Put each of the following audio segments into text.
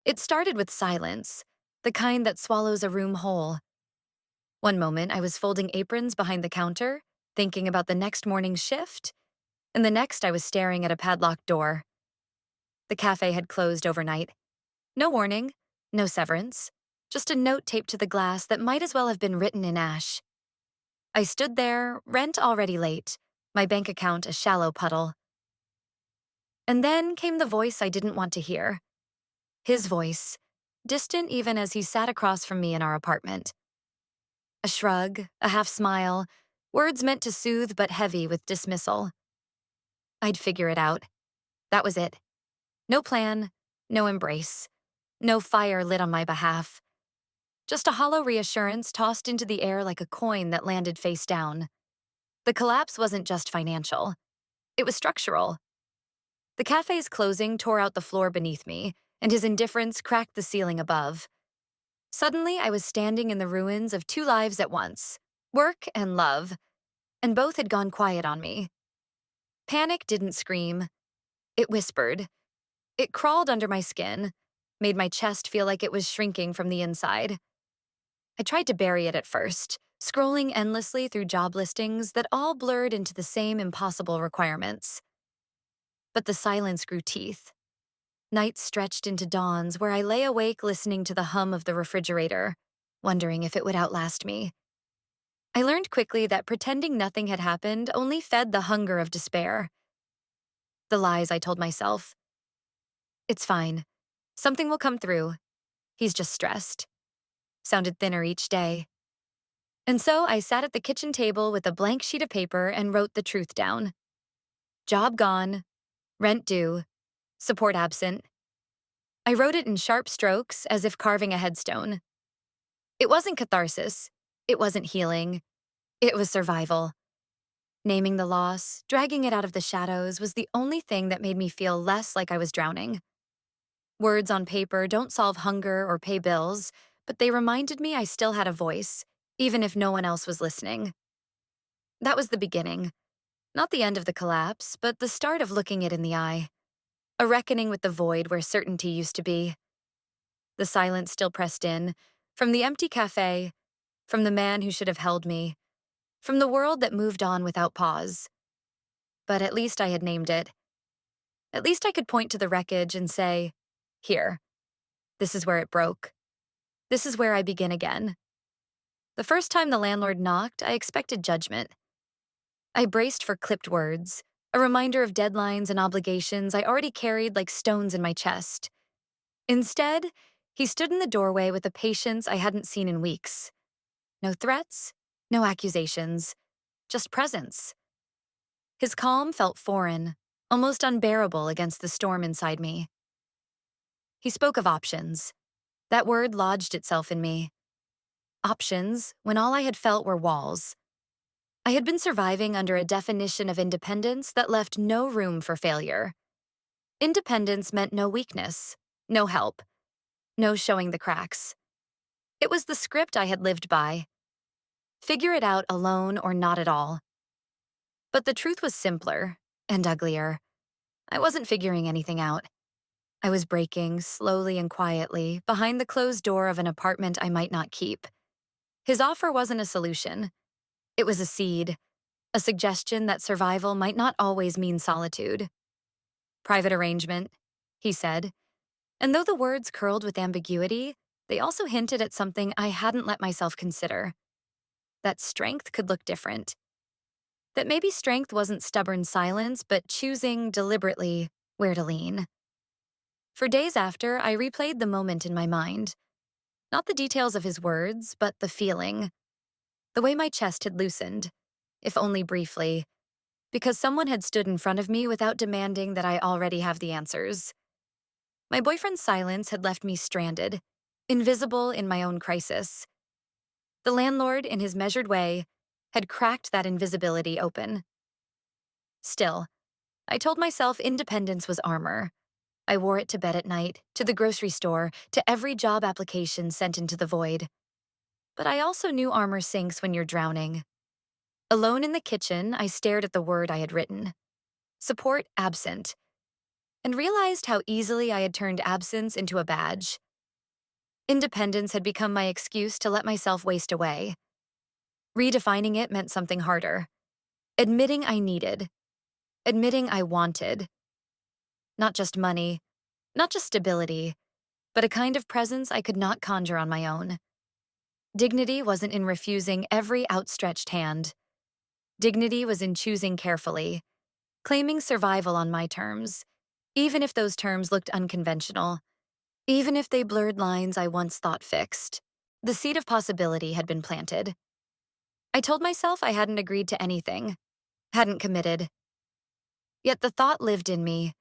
It started with silence, the kind that swallows a room whole. One moment, I was folding aprons behind the counter, thinking about the next morning's shift, and the next, I was staring at a padlocked door. The cafe had closed overnight. No warning, no severance, just a note taped to the glass that might as well have been written in ash. I stood there, rent already late, my bank account a shallow puddle. And then came the voice I didn't want to hear. His voice, distant even as he sat across from me in our apartment. A shrug, a half smile, words meant to soothe but heavy with dismissal. I'd figure it out. That was it. No plan, no embrace, no fire lit on my behalf. Just a hollow reassurance tossed into the air like a coin that landed face down. The collapse wasn't just financial. It was structural. The cafe's closing tore out the floor beneath me, and his indifference cracked the ceiling above. Suddenly, I was standing in the ruins of two lives at once, work and love, and both had gone quiet on me. Panic didn't scream. It whispered. It crawled under my skin, made my chest feel like it was shrinking from the inside. I tried to bury it at first, scrolling endlessly through job listings that all blurred into the same impossible requirements. But the silence grew teeth. Nights stretched into dawns where I lay awake listening to the hum of the refrigerator, wondering if it would outlast me. I learned quickly that pretending nothing had happened only fed the hunger of despair. The lies I told myself. It's fine. Something will come through. He's just stressed. Sounded thinner each day. And so I sat at the kitchen table with a blank sheet of paper and wrote the truth down. Job gone, rent due, support absent. I wrote it in sharp strokes as if carving a headstone. It wasn't catharsis. It wasn't healing. It was survival. Naming the loss, dragging it out of the shadows was the only thing that made me feel less like I was drowning. Words on paper don't solve hunger or pay bills, but they reminded me I still had a voice, even if no one else was listening. That was the beginning. Not the end of the collapse, but the start of looking it in the eye. A reckoning with the void where certainty used to be. The silence still pressed in, from the empty cafe, from the man who should have held me, from the world that moved on without pause. But at least I had named it. At least I could point to the wreckage and say, here, this is where it broke. This is where I begin again. The first time the landlord knocked, I expected judgment. I braced for clipped words, a reminder of deadlines and obligations I already carried like stones in my chest. Instead, he stood in the doorway with a patience I hadn't seen in weeks. No threats, no accusations, just presence. His calm felt foreign, almost unbearable against the storm inside me. He spoke of options. That word lodged itself in me. Options, when all I had felt were walls. I had been surviving under a definition of independence that left no room for failure. Independence meant no weakness, no help, no showing the cracks. It was the script I had lived by. Figure it out alone or not at all. But the truth was simpler and uglier. I wasn't figuring anything out. I was breaking, slowly and quietly, behind the closed door of an apartment I might not keep. His offer wasn't a solution. It was a seed, a suggestion that survival might not always mean solitude. Private arrangement, he said. And though the words curled with ambiguity, they also hinted at something I hadn't let myself consider. That strength could look different. That maybe strength wasn't stubborn silence, but choosing, deliberately, where to lean. For days after, I replayed the moment in my mind. Not the details of his words, but the feeling. The way my chest had loosened, if only briefly, because someone had stood in front of me without demanding that I already have the answers. My boyfriend's silence had left me stranded, invisible in my own crisis. The landlord, in his measured way, had cracked that invisibility open. Still, I told myself independence was armor. I wore it to bed at night, to the grocery store, to every job application sent into the void. But I also knew armor sinks when you're drowning. Alone in the kitchen, I stared at the word I had written. Support absent. and realized how easily I had turned absence into a badge. Independence had become my excuse to let myself waste away. Redefining it meant something harder. Admitting I needed, admitting I wanted, not just money, not just stability, but a kind of presence I could not conjure on my own. Dignity wasn't in refusing every outstretched hand. Dignity was in choosing carefully, claiming survival on my terms, even if those terms looked unconventional, even if they blurred lines I once thought fixed. The seed of possibility had been planted. I told myself I hadn't agreed to anything, hadn't committed. Yet the thought lived in me,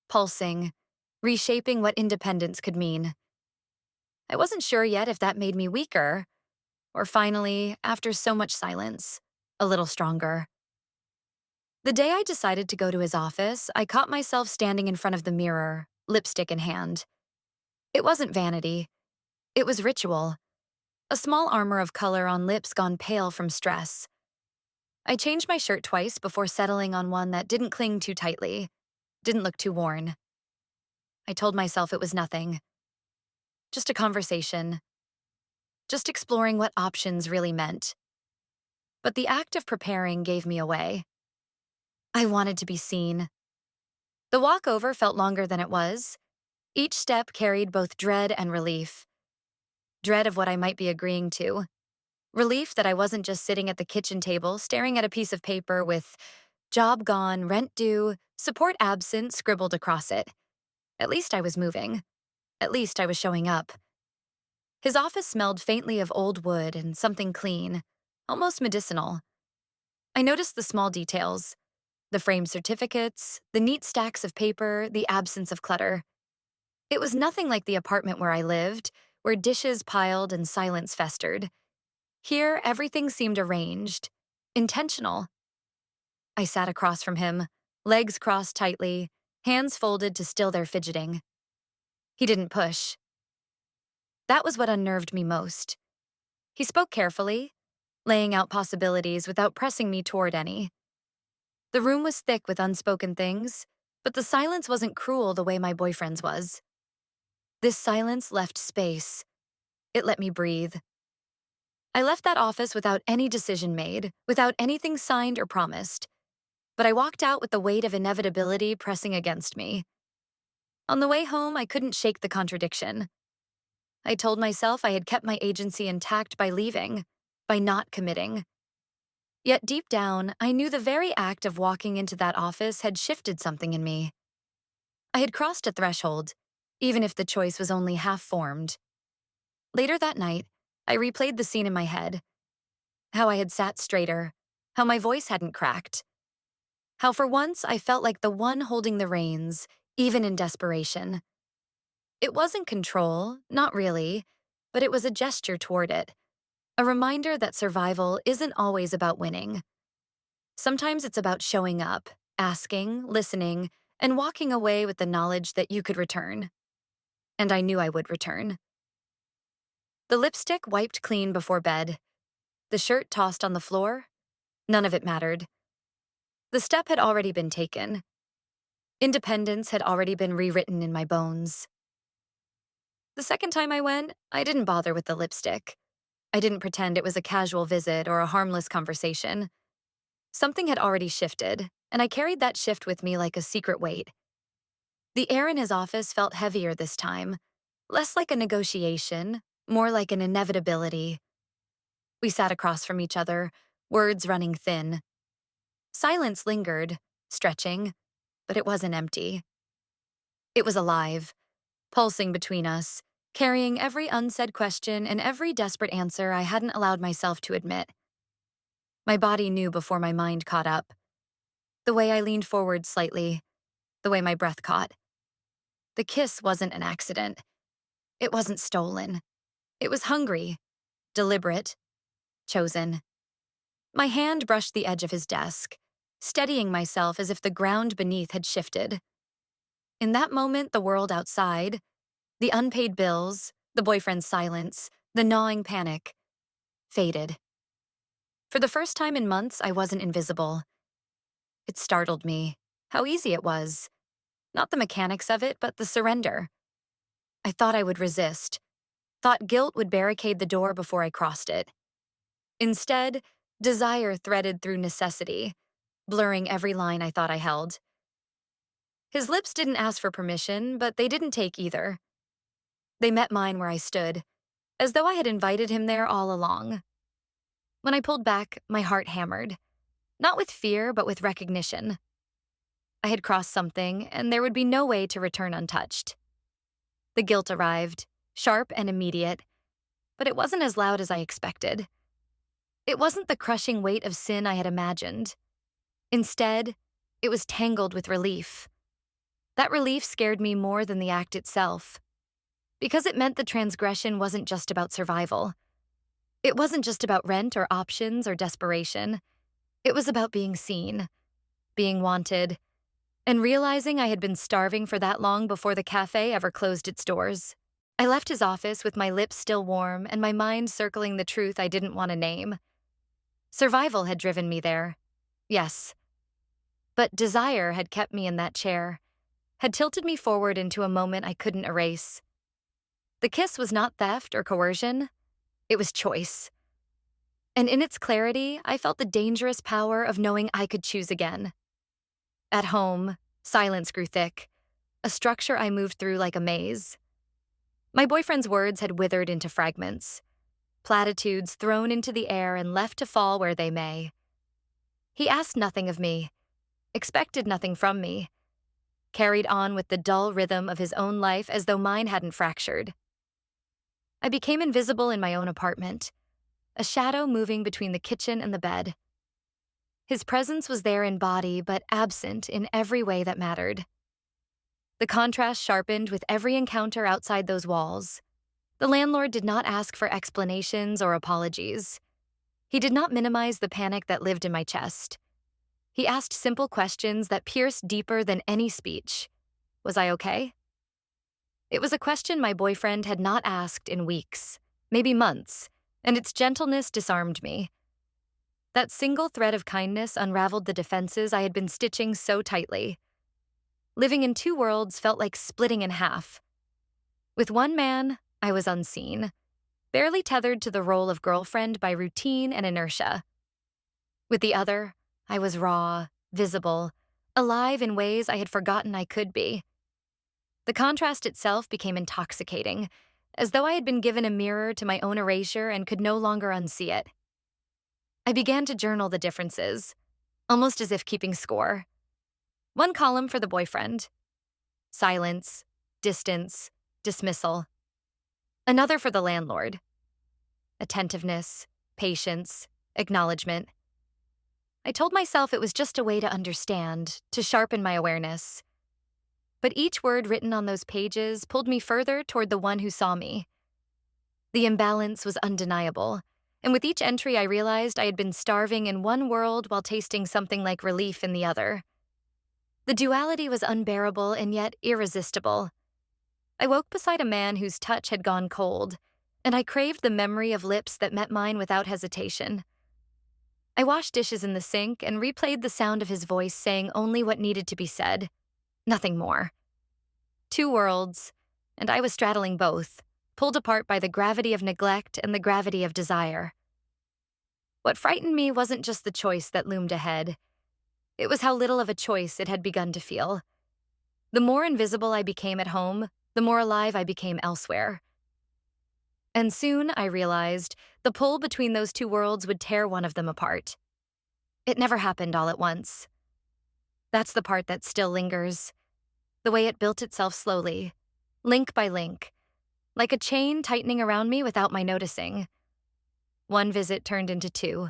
pulsing, reshaping what independence could mean. I wasn't sure yet if that made me weaker, or finally, after so much silence, a little stronger. The day I decided to go to his office, I caught myself standing in front of the mirror, lipstick in hand. It wasn't vanity. It was ritual. A small armor of color on lips gone pale from stress. I changed my shirt twice before settling on one that didn't cling too tightly, didn't look too worn. I told myself it was nothing. Just a conversation. Just exploring what options really meant. But the act of preparing gave me away. I wanted to be seen. The walk over felt longer than it was. Each step carried both dread and relief. Dread of what I might be agreeing to. Relief that I wasn't just sitting at the kitchen table staring at a piece of paper with job gone, rent due, support absent scribbled across it. At least I was moving. At least I was showing up. His office smelled faintly of old wood and something clean, almost medicinal. I noticed the small details. The framed certificates, the neat stacks of paper, the absence of clutter. It was nothing like the apartment where I lived, where dishes piled and silence festered. Here, everything seemed arranged, intentional. I sat across from him, legs crossed tightly, hands folded to still their fidgeting. He didn't push. That was what unnerved me most. He spoke carefully, laying out possibilities without pressing me toward any. The room was thick with unspoken things, but the silence wasn't cruel the way my boyfriend's was. This silence left space. It let me breathe. I left that office without any decision made, without anything signed or promised. But I walked out with the weight of inevitability pressing against me. On the way home, I couldn't shake the contradiction. I told myself I had kept my agency intact by leaving, by not committing. Yet deep down, I knew the very act of walking into that office had shifted something in me. I had crossed a threshold, even if the choice was only half formed. Later that night, I replayed the scene in my head. How I had sat straighter, how my voice hadn't cracked, how for once I felt like the one holding the reins, even in desperation. It wasn't control, not really, but it was a gesture toward it, a reminder that survival isn't always about winning. Sometimes it's about showing up, asking, listening, and walking away with the knowledge that you could return. And I knew I would return. The lipstick wiped clean before bed. The shirt tossed on the floor. None of it mattered. The step had already been taken. Independence had already been rewritten in my bones. The second time I went, I didn't bother with the lipstick. I didn't pretend it was a casual visit or a harmless conversation. Something had already shifted, and I carried that shift with me like a secret weight. The air in his office felt heavier this time, less like a negotiation, more like an inevitability. We sat across from each other, words running thin. Silence lingered, stretching, but it wasn't empty. It was alive, pulsing between us, carrying every unsaid question and every desperate answer I hadn't allowed myself to admit. My body knew before my mind caught up. The way I leaned forward slightly, the way my breath caught. The kiss wasn't an accident. It wasn't stolen. It was hungry, deliberate, chosen. My hand brushed the edge of his desk, steadying myself as if the ground beneath had shifted. In that moment, the world outside, the unpaid bills, the boyfriend's silence, the gnawing panic, faded. For the first time in months, I wasn't invisible. It startled me, how easy it was. Not the mechanics of it, but the surrender. I thought I would resist, thought guilt would barricade the door before I crossed it. Instead, desire threaded through necessity, blurring every line I thought I held. His lips didn't ask for permission, but they didn't take either. They met mine where I stood, as though I had invited him there all along. When I pulled back, my heart hammered, not with fear, but with recognition. I had crossed something, and there would be no way to return untouched. The guilt arrived, sharp and immediate, but it wasn't as loud as I expected. It wasn't the crushing weight of sin I had imagined. Instead, it was tangled with relief. That relief scared me more than the act itself, because it meant the transgression wasn't just about survival. It wasn't just about rent or options or desperation. It was about being seen, being wanted, and realizing I had been starving for that long before the cafe ever closed its doors. I left his office with my lips still warm and my mind circling the truth I didn't want to name. Survival had driven me there, yes. But desire had kept me in that chair, had tilted me forward into a moment I couldn't erase. The kiss was not theft or coercion, it was choice. And in its clarity, I felt the dangerous power of knowing I could choose again. At home, silence grew thick, a structure I moved through like a maze. My boyfriend's words had withered into fragments, platitudes thrown into the air and left to fall where they may. He asked nothing of me, expected nothing from me, carried on with the dull rhythm of his own life as though mine hadn't fractured. I became invisible in my own apartment, a shadow moving between the kitchen and the bed. His presence was there in body, but absent in every way that mattered. The contrast sharpened with every encounter outside those walls. The landlord did not ask for explanations or apologies. He did not minimize the panic that lived in my chest. He asked simple questions that pierced deeper than any speech. Was I okay? It was a question my boyfriend had not asked in weeks, maybe months, and its gentleness disarmed me. That single thread of kindness unraveled the defenses I had been stitching so tightly. Living in two worlds felt like splitting in half. With one man, I was unseen, barely tethered to the role of girlfriend by routine and inertia. With the other, I was raw, visible, alive in ways I had forgotten I could be. The contrast itself became intoxicating, as though I had been given a mirror to my own erasure and could no longer unsee it. I began to journal the differences, almost as if keeping score. One column for the boyfriend. Silence, distance, dismissal. Another for the landlord. Attentiveness, patience, acknowledgement. I told myself it was just a way to understand, to sharpen my awareness. But each word written on those pages pulled me further toward the one who saw me. The imbalance was undeniable, and with each entry I realized I had been starving in one world while tasting something like relief in the other. The duality was unbearable and yet irresistible. I woke beside a man whose touch had gone cold, and I craved the memory of lips that met mine without hesitation. I washed dishes in the sink and replayed the sound of his voice saying only what needed to be said, nothing more. Two worlds, and I was straddling both, pulled apart by the gravity of neglect and the gravity of desire. What frightened me wasn't just the choice that loomed ahead. It was how little of a choice it had begun to feel. The more invisible I became at home, the more alive I became elsewhere. And soon, I realized, the pull between those two worlds would tear one of them apart. It never happened all at once. That's the part that still lingers. The way it built itself slowly, link by link, like a chain tightening around me without my noticing. One visit turned into two.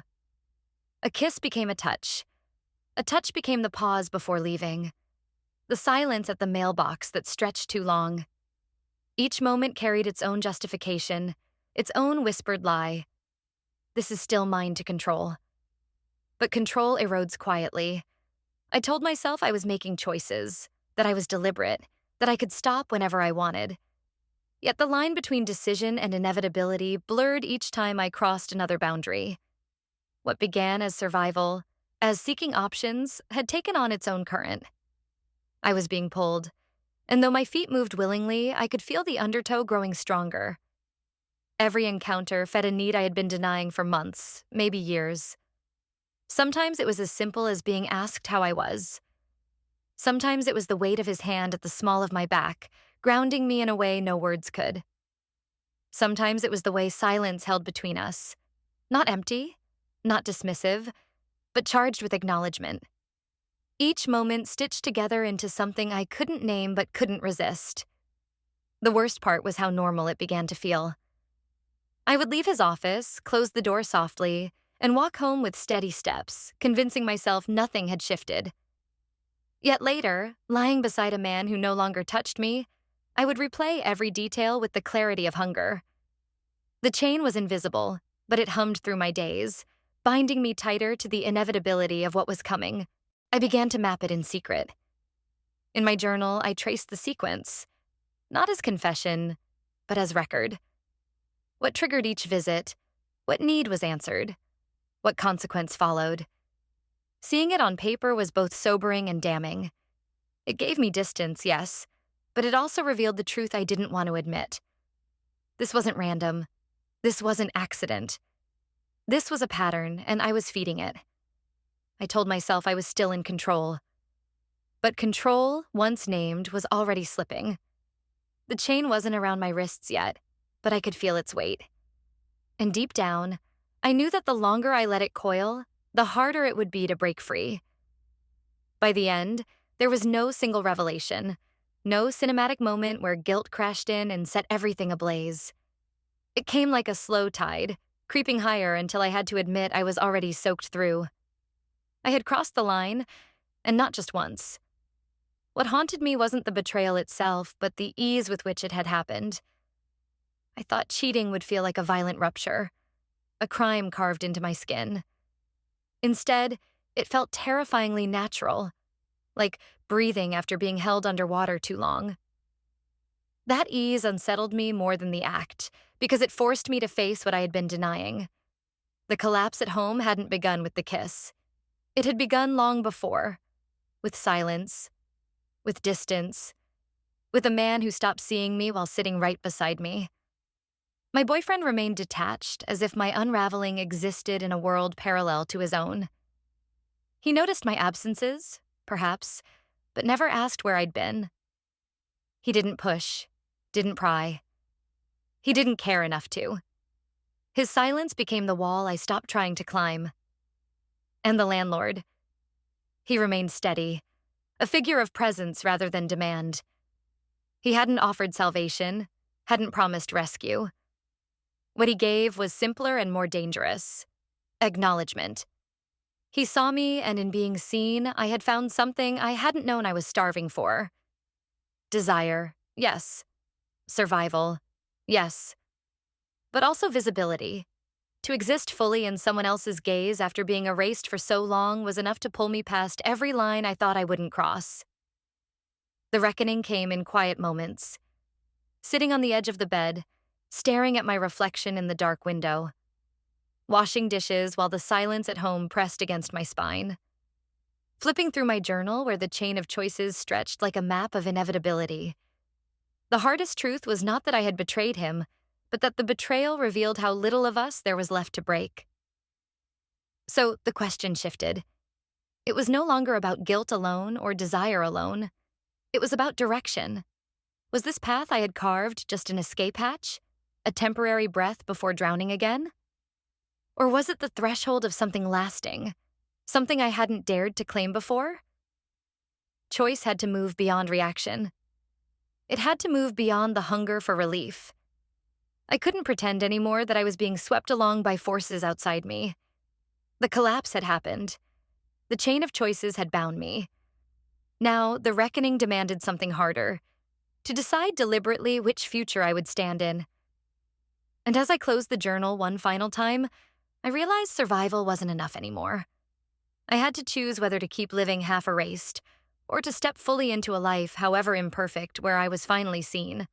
A kiss became a touch. A touch became the pause before leaving. The silence at the mailbox that stretched too long. Each moment carried its own justification, its own whispered lie. This is still mine to control. But control erodes quietly. I told myself I was making choices, that I was deliberate, that I could stop whenever I wanted. Yet the line between decision and inevitability blurred each time I crossed another boundary. What began as survival, as seeking options, had taken on its own current. I was being pulled, and though my feet moved willingly, I could feel the undertow growing stronger. Every encounter fed a need I had been denying for months, maybe years. Sometimes it was as simple as being asked how I was. Sometimes it was the weight of his hand at the small of my back, grounding me in a way no words could. Sometimes it was the way silence held between us. Not empty, not dismissive, but charged with acknowledgement. Each moment stitched together into something I couldn't name but couldn't resist. The worst part was how normal it began to feel. I would leave his office, close the door softly, and walk home with steady steps, convincing myself nothing had shifted. Yet later, lying beside a man who no longer touched me, I would replay every detail with the clarity of hunger. The chain was invisible, but it hummed through my days, binding me tighter to the inevitability of what was coming. I began to map it in secret. In my journal, I traced the sequence, not as confession, but as record. What triggered each visit, what need was answered, what consequence followed. Seeing it on paper was both sobering and damning. It gave me distance, yes, but it also revealed the truth I didn't want to admit. This wasn't random. This wasn't accident. This was a pattern, and I was feeding it. I told myself I was still in control. But control, once named, was already slipping. The chain wasn't around my wrists yet, but I could feel its weight. And deep down, I knew that the longer I let it coil, the harder it would be to break free. By the end, there was no single revelation, no cinematic moment where guilt crashed in and set everything ablaze. It came like a slow tide, creeping higher until I had to admit I was already soaked through. I had crossed the line, and not just once. What haunted me wasn't the betrayal itself, but the ease with which it had happened. I thought cheating would feel like a violent rupture, a crime carved into my skin. Instead, it felt terrifyingly natural, like breathing after being held underwater too long. That ease unsettled me more than the act, because it forced me to face what I had been denying. The collapse at home hadn't begun with the kiss. It had begun long before, with silence, with distance, with a man who stopped seeing me while sitting right beside me. My boyfriend remained detached, as if my unraveling existed in a world parallel to his own. He noticed my absences, perhaps, but never asked where I'd been. He didn't push, didn't pry. He didn't care enough to. His silence became the wall I stopped trying to climb. And the landlord. He remained steady, a figure of presence rather than demand. He hadn't offered salvation, hadn't promised rescue. What he gave was simpler and more dangerous. Acknowledgement. He saw me, and in being seen, I had found something I hadn't known I was starving for. Desire, yes. Survival, yes. But also visibility. To exist fully in someone else's gaze after being erased for so long was enough to pull me past every line I thought I wouldn't cross. The reckoning came in quiet moments. Sitting on the edge of the bed, staring at my reflection in the dark window. Washing dishes while the silence at home pressed against my spine. Flipping through my journal where the chain of choices stretched like a map of inevitability. The hardest truth was not that I had betrayed him, but that the betrayal revealed how little of us there was left to break. So the question shifted. It was no longer about guilt alone or desire alone. It was about direction. Was this path I had carved just an escape hatch? A temporary breath before drowning again? Or was it the threshold of something lasting? Something I hadn't dared to claim before? Choice had to move beyond reaction. It had to move beyond the hunger for relief. I couldn't pretend anymore that I was being swept along by forces outside me. The collapse had happened. The chain of choices had bound me. Now, the reckoning demanded something harder, to decide deliberately which future I would stand in. And as I closed the journal one final time, I realized survival wasn't enough anymore. I had to choose whether to keep living half erased, or to step fully into a life, however imperfect, where I was finally seen.